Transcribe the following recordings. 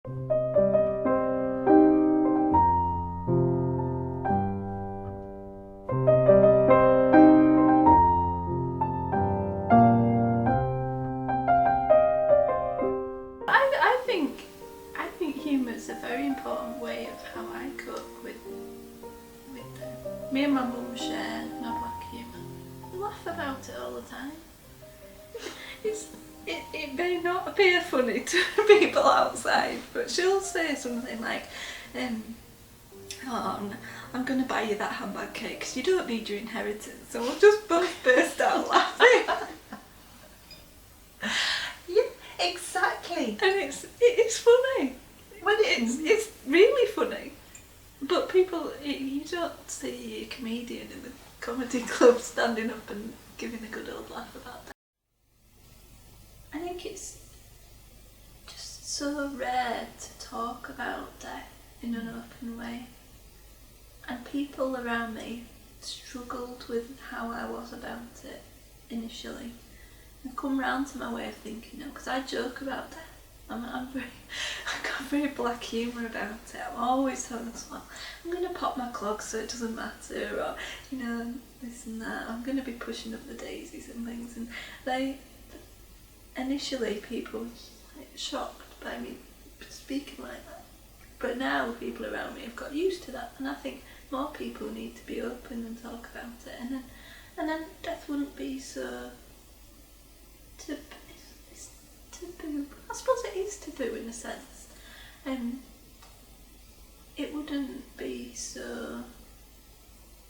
I think humour is a very important way of how I cope with me and my mum share my black humour. We laugh about it all the time. It may not appear funny to people outside, but she'll say something like, oh, I'm going to buy you that handbag cake because you don't need your inheritance. So we'll just both burst out laughing. Yeah, exactly. And it's funny. When It's really funny. But people, you don't see a comedian in the comedy club standing up and giving a good old laugh about that. I think it's just so rare to talk about death in an open way. And people around me struggled with how I was about it initially. I've come round to my way of thinking now, because I joke about death. I've got very black humour about it. I'm always telling us, well, I'm going to pop my clogs so it doesn't matter, or, this and that. I'm going to be pushing up the daisies and things. And initially people were shocked by me speaking like that. But now people around me have got used to that, and I think more people need to be open and talk about it, and then death wouldn't be so taboo. I suppose it is taboo in a sense. It wouldn't be so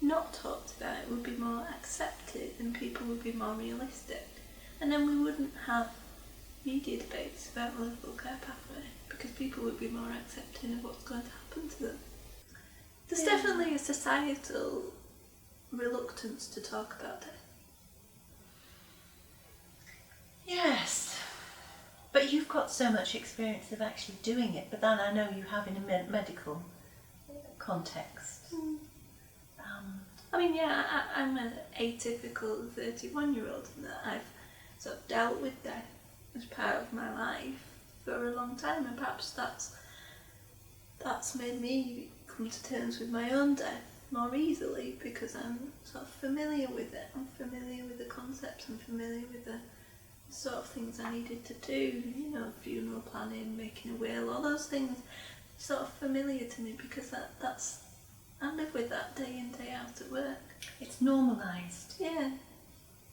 not talked about, it would be more accepted and people would be more realistic. And then we wouldn't have media debates about the local care pathway because people would be more accepting of what's going to happen to them. There's definitely a societal reluctance to talk about it. Yes. But you've got so much experience of actually doing it, but then I know you have in a medical context. I'm an atypical 31-year-old in that I've sort of dealt with death as part of my life for a long time, and perhaps that's made me come to terms with my own death more easily because I'm sort of familiar with it. I'm familiar with the concepts, I'm familiar with the sort of things I needed to do, funeral planning, making a will, all those things sort of familiar to me because I live with that day in, day out at work. It's normalised. Yeah.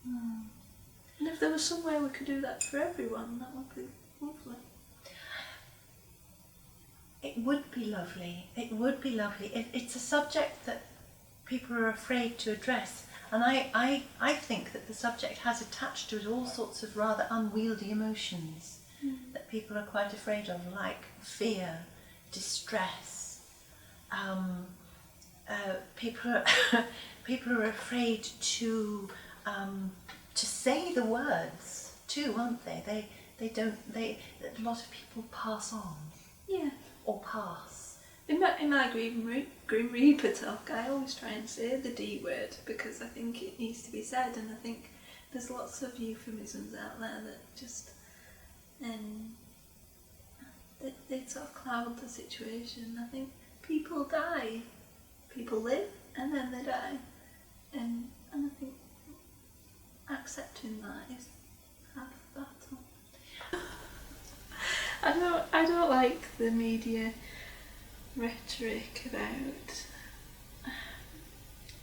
And if there was some way we could do that for everyone, that would be lovely. It would be lovely. It would be lovely. It's a subject that people are afraid to address. And I think that the subject has attached to it all sorts of rather unwieldy emotions that people are quite afraid of, like fear, distress. People are afraid to say the words too, aren't they? A lot of people pass on. Yeah. Or pass. In my Grim Reaper talk, I always try and say the D word because I think it needs to be said, and I think there's lots of euphemisms out there that just they sort of cloud the situation. I think people die, people live, and then they die, and I think accepting that is half the battle. I don't like the media rhetoric about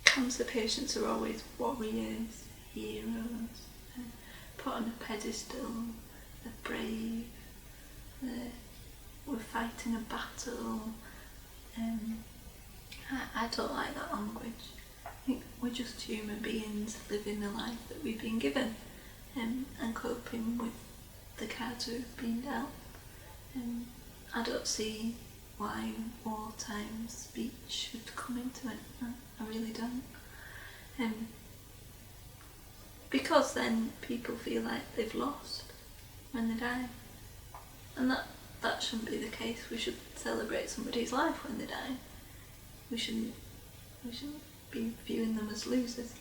cancer patients are always warriors, heroes, put on a pedestal, they're brave, we're fighting a battle. I don't like that language. I think we're just human beings living the life that we've been given and coping with the cards we've been dealt. I don't see why wartime speech should come into it. I really don't. Because then people feel like they've lost when they die. And that shouldn't be the case. We should celebrate somebody's life when they die. We shouldn't be viewing them as losers.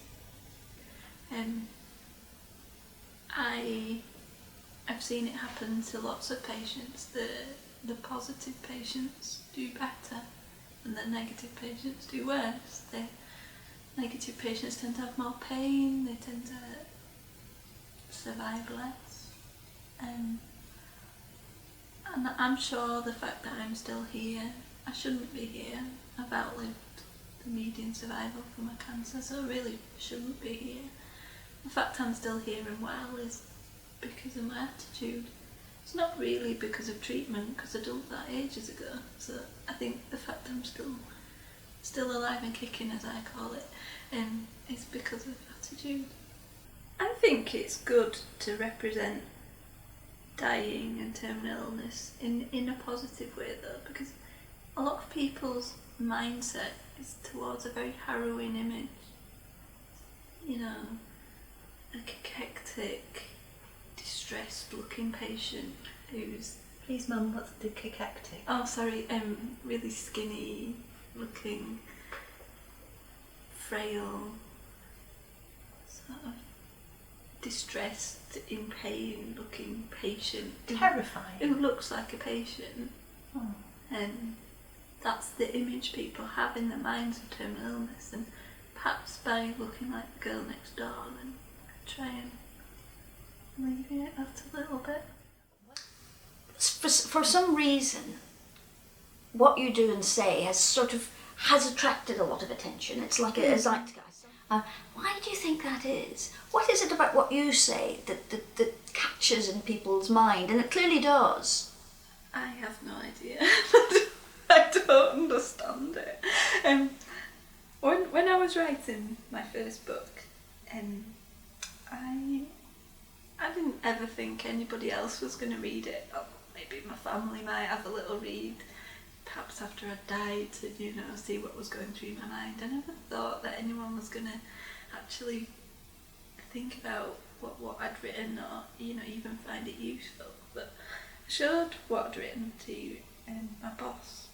I've seen it happen to lots of patients. the positive patients do better and the negative patients do worse. The negative patients tend to have more pain, they tend to survive less. And I'm sure the fact that I'm still here, I shouldn't be here. I've outlived the median survival for my cancer, so I really shouldn't be here. The fact I'm still here and well is because of my attitude. It's not really because of treatment, because I done that ages ago. So I think the fact I'm still alive and kicking, as I call it, is because of attitude. I think it's good to represent dying and terminal illness in a positive way though, because a lot of people's mindset is towards a very harrowing image. You know, a cachectic, distressed looking patient who's... Please mum, what's the cachectic? Oh sorry, really skinny looking, frail, sort of distressed, in pain looking patient. Terrifying. Who looks like a patient. Oh. And that's the image people have in their minds of terminal illness, and perhaps by looking like the girl next door and try and alleviate that a little bit. For some reason, what you do and say has attracted a lot of attention. It's like a zeitgeist. Why do you think that is? What is it about what you say that catches in people's mind? And it clearly does. I have no idea. I don't understand it. When I was writing my first book, I didn't ever think anybody else was going to read it. Or maybe my family might have a little read, perhaps after I died, to see what was going through my mind. I never thought that anyone was going to actually think about what I'd written, or even find it useful. But I showed what I'd written to my boss,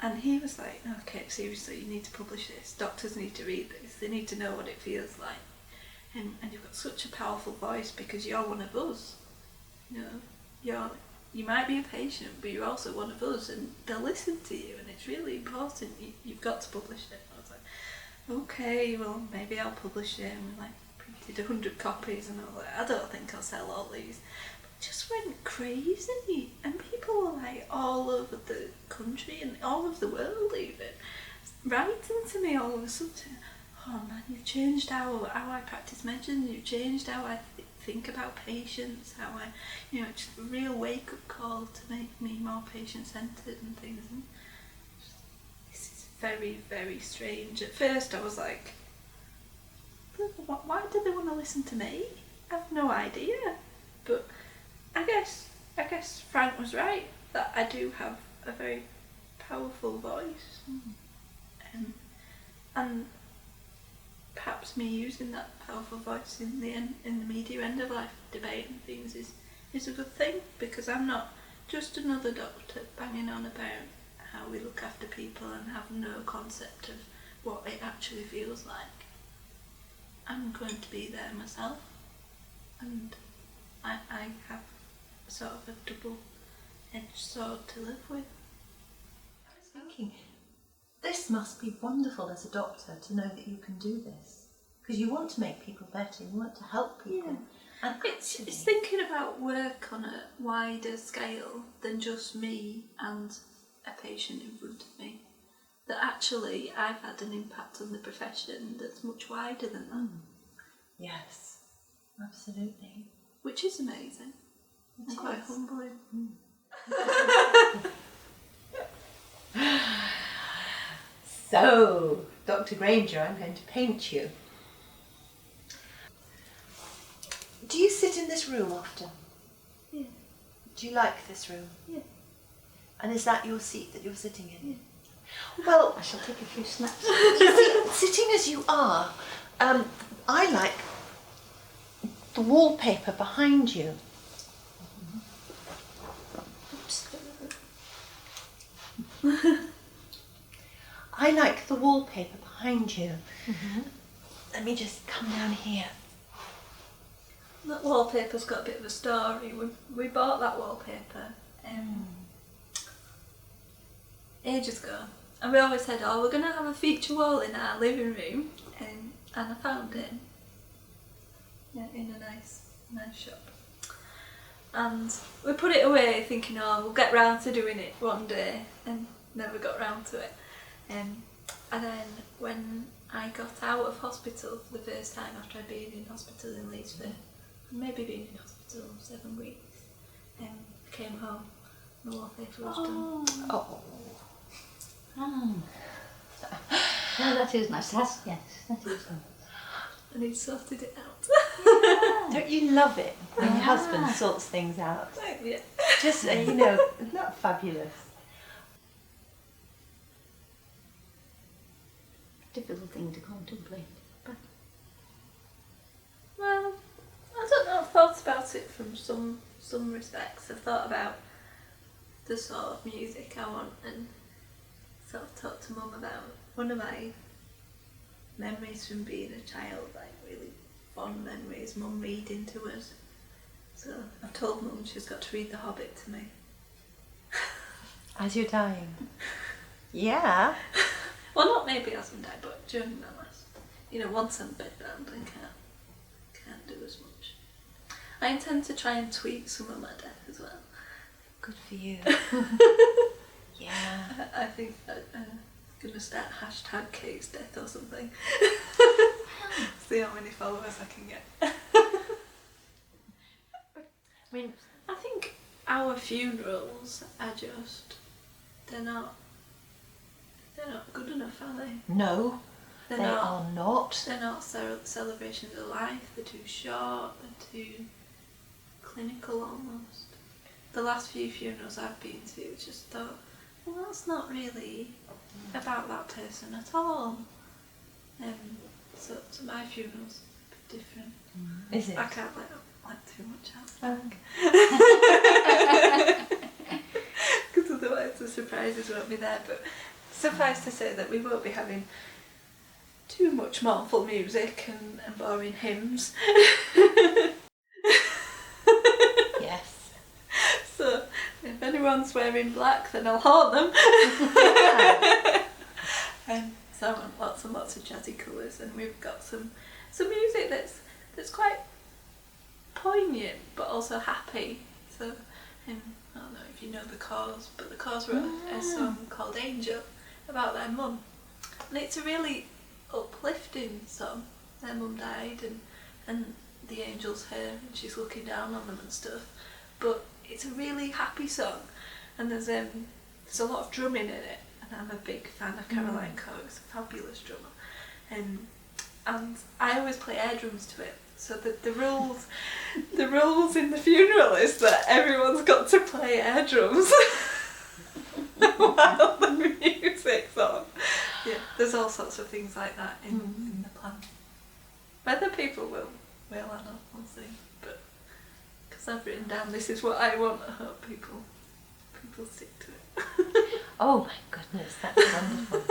and he was like, "Okay, seriously, you need to publish this. Doctors need to read this. They need to know what it feels like. And you've got such a powerful voice because you're one of us. You might be a patient, but you're also one of us, and they'll listen to you, and it's really important. You've got to publish it." I was like, "Okay, well, maybe I'll publish it." And we printed 100 copies, and I was like, "I don't think I'll sell all these." But it just went crazy, and people were all over the country and all over the world even writing to me all of a sudden. "Oh man, you've changed how I practice medicine, you've changed how I think about patients, how I, it's a real wake-up call to make me more patient-centred and things." And this is very, very strange. At first I was like, why do they want to listen to me? I have no idea. But I guess Frank was right, that I do have a very powerful voice. And perhaps me using that powerful voice in the media end of life debate and things is a good thing, because I'm not just another doctor banging on about how we look after people and have no concept of what it actually feels like. I'm going to be there myself, and I have sort of a double-edged sword to live with. I was thinking, this must be wonderful as a doctor to know that you can do this, because you want to make people better, you want to help people. Yeah. And it's thinking about work on a wider scale than just me and a patient in front of me. That actually I've had an impact on the profession that's much wider than that. Yes, absolutely. Which is amazing. And quite humbling. So, Dr. Granger, I'm going to paint you. Do you sit in this room often? Yeah. Do you like this room? Yeah. And is that your seat that you're sitting in? Yeah. Well, I shall take a few snaps. you see, sitting as you are, I like the wallpaper behind you. Oops. I like the wallpaper behind you. Let me just come down here. That wallpaper's got a bit of a story. We bought that wallpaper ages ago, and we always said, oh, we're going to have a feature wall in our living room, and I found it in a nice shop. And we put it away thinking, oh, we'll get round to doing it one day, and never got round to it. And then when I got out of hospital for the first time after I'd been in hospital in Leeds for maybe been in hospital 7 weeks, I came home, the wallpaper was done. Oh. No, that is nice. Yes, that is nice. And he sorted it out. Don't you love it when your husband sorts things out? Yeah. Just, you know, isn't that fabulous? Difficult thing to contemplate. But Well, I don't know, I've thought about it from some respects. I've thought about the sort of music I want, and sort of talked to Mum about one of my memories from being a child, like really fond memories, Mum reading to us. So I've told Mum she's got to read The Hobbit to me. As you're dying. Yeah. Well, not maybe as I'm died, but during my last, once I'm bedbound and can't do as much. I intend to try and tweet some of my death as well. Good for you. Yeah. I think I'm going to start hashtag Kate's death or something. See how many followers I can get. I mean, I think our funerals are just, they're not good enough, are they? no, They're they not. are not. They're not celebrations of life. They're too short. They're too clinical almost. The last few funerals I've been to, just thought, well, that's not really about that person at all. So my funeral's a bit different. Is it? I can't let too much out. Because otherwise the surprises won't be there. But suffice to say that we won't be having too much mournful music and boring hymns. Yes. So if anyone's wearing black, then I'll haunt them. And so I want lots and lots of jazzy colours, and we've got some music that's quite poignant but also happy. So I don't know if you know the Cause, but the Cause wrote a song called Angel about their mum, and it's a really uplifting song. Their mum died, and the angel's her, and she's looking down on them and stuff. But it's a really happy song, and there's a lot of drumming in it, and I'm a big fan of Caroline Cox, a fabulous drummer, and I always play air drums to it. So the rules in the funeral is that everyone's got to play air drums while the music's on. Yeah, there's all sorts of things like that in the plan. Whether people will or not, we'll see. But because I've written down this is what I want, I hope people stick to it. Oh my goodness, that's wonderful.